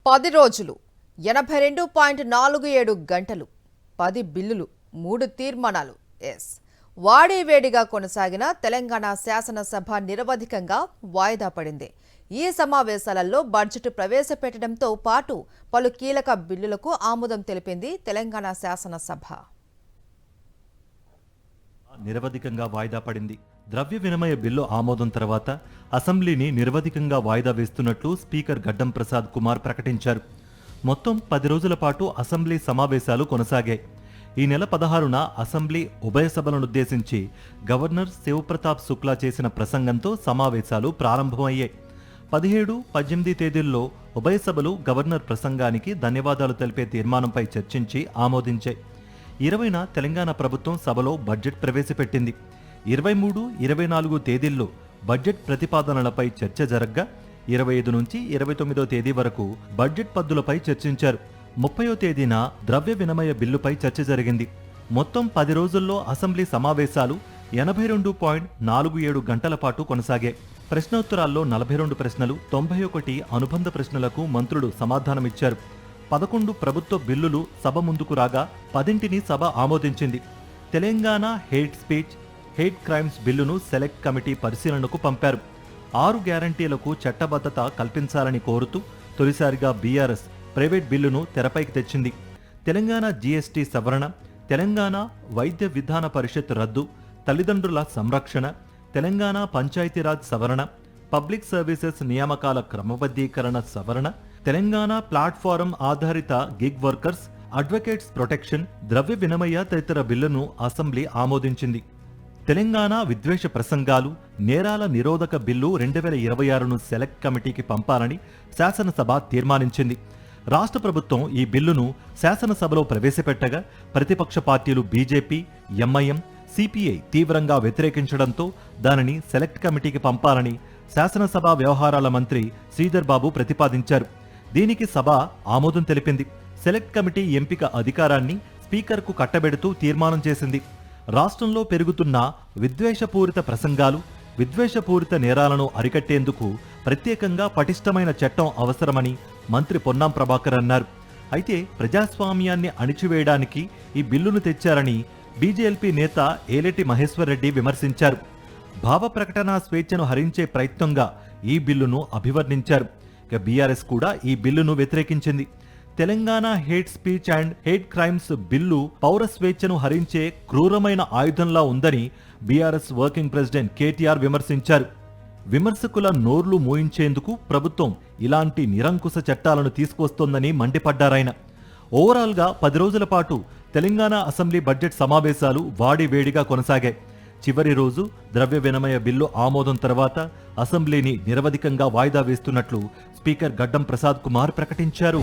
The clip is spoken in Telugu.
10 రోజులు 82.47 గంటలు 10 బిల్లులు 3 తీర్మానాలు వాడేవేడిగా కొనసాగిన తెలంగాణ శాసనసభ నిరవధికంగా వాయిదా పడింది. ఈ సమావేశాలలో బడ్జెట్ ప్రవేశపెట్టడంతో పాటు పలు కీలక బిల్లులకు ఆమోదం తెలిపింది తెలంగాణ శాసనసభ. నిరవధికంగా వాయిదా పడింది. ద్రవ్య వినిమయ బిల్లు ఆమోదం తర్వాత అసెంబ్లీని నిరవధికంగా వాయిదా వేస్తున్నట్లు స్పీకర్ గడ్డం ప్రసాద్ కుమార్ ప్రకటించారు. మొత్తం 10 రోజుల పాటు అసెంబ్లీ సమావేశాలు కొనసాగాయి. ఈ నెల 16న అసెంబ్లీ ఉభయ సభలనుద్దేశించి గవర్నర్ శివప్రతాప్ శుక్లా చేసిన ప్రసంగంతో సమావేశాలు ప్రారంభమయ్యాయి. 17, 18 తేదీల్లో ఉభయ సభలు గవర్నర్ ప్రసంగానికి ధన్యవాదాలు తెలిపే తీర్మానంపై చర్చించి ఆమోదించాయి. 20న తెలంగాణ ప్రభుత్వం సభలో బడ్జెట్ ప్రవేశపెట్టింది. 23, 24 తేదీల్లో బడ్జెట్ ప్రతిపాదనలపై చర్చ జరగ్గా 25 నుంచి 29వ తేదీ వరకు బడ్జెట్ పద్దులపై చర్చించారు. 30వ తేదీన ద్రవ్య వినిమయ బిల్లుపై చర్చ జరిగింది. మొత్తం 10 రోజుల్లో అసెంబ్లీ సమావేశాలు 82.47 గంటల పాటు కొనసాగాయి. ప్రశ్నోత్తరాల్లో 42 ప్రశ్నలు, 91 అనుబంధ ప్రశ్నలకు మంత్రులు సమాధానమిచ్చారు. 11 ప్రభుత్వ బిల్లులు సభ ముందుకు రాగా 10ని సభ ఆమోదించింది. Telangana hate speech, hate crimes బిల్లును సెలెక్ట్ కమిటీ పరిశీలనకు పంపారు. 6 గ్యారంటీలకు చట్టబద్ధత కల్పించాలని కోరుతూ తొలిసారిగా బీఆర్ఎస్ ప్రైవేట్ బిల్లును తెరపైకి తెచ్చింది. తెలంగాణ జీఎస్టీ సవరణ, తెలంగాణ వైద్య విధాన పరిషత్ రద్దు, తల్లిదండ్రుల సంరక్షణ, తెలంగాణ పంచాయతీరాజ్ సవరణ, పబ్లిక్ సర్వీసెస్ నియామకాల క్రమబద్ధీకరణ సవరణ, తెలంగాణ ప్లాట్ఫారం ఆధారిత గిగ్ వర్కర్స్, అడ్వకేట్స్ ప్రొటెక్షన్, ద్రవ్య వినిమయ తదితర బిల్లును అసెంబ్లీ ఆమోదించింది. తెలంగాణ విద్వేష ప్రసంగాలు, నేరాల నిరోధక బిల్లు 2026ను సెలెక్ట్ కమిటీకి పంపాలని శాసనసభ తీర్మానించింది. రాష్ట్ర ప్రభుత్వం ఈ బిల్లును శాసనసభలో ప్రవేశపెట్టగా ప్రతిపక్ష పార్టీలు బీజేపీ, ఎంఐఎం, సిపిఐ తీవ్రంగా వ్యతిరేకించడంతో దానిని సెలెక్ట్ కమిటీకి పంపాలని శాసనసభ వ్యవహారాల మంత్రి శ్రీధర్ బాబు ప్రతిపాదించారు. దీనికి సభ ఆమోదం తెలిపింది. సెలెక్ట్ కమిటీ ఎంపిక అధికారాన్ని స్పీకర్కు కట్టబెడుతూ తీర్మానం చేసింది. రాష్ట్రంలో పెరుగుతున్న విద్వేషపూరిత ప్రసంగాలు, విద్వేషపూరిత నేరాలను అరికట్టేందుకు ప్రత్యేకంగా పటిష్టమైన చట్టం అవసరమని మంత్రి పొన్నం ప్రభాకర్ అన్నారు. అయితే ప్రజాస్వామ్యాన్ని అణిచివేయడానికి ఈ బిల్లును తెచ్చారని బీజేపీ నేత ఏలేటి మహేశ్వర్ రెడ్డి విమర్శించారు. భావ ప్రకటన స్వేచ్ఛను హరించే ప్రయత్నంగా ఈ బిల్లును అభివర్ణించారు. ఇక బీఆర్ఎస్ కూడా ఈ బిల్లును వ్యతిరేకించింది. Telangana hate speech and hate crimes bill పౌర స్వేచ్ఛను హరించే క్రూరమైన ఆయుధంలా ఉందని బీఆర్ఎస్ వర్కింగ్ ప్రెసిడెంట్ కేటీఆర్ విమర్శించారు. విమర్శకుల నోర్లు మూయించేందుకు ప్రభుత్వం ఇలాంటి నిరంకుశ చట్టాలను తీసుకొస్తోందని మండిపడ్డారాయన. ఓవరాల్గా 10 రోజుల పాటు తెలంగాణ అసెంబ్లీ బడ్జెట్ సమావేశాలు వాడివేడిగా కొనసాగాయి. చివరి రోజు ద్రవ్య వినిమయ బిల్లు ఆమోదం తర్వాత అసెంబ్లీని నిరవధికంగా వాయిదా వేస్తున్నట్లు స్పీకర్ గడ్డం ప్రసాద్ కుమార్ ప్రకటించారు.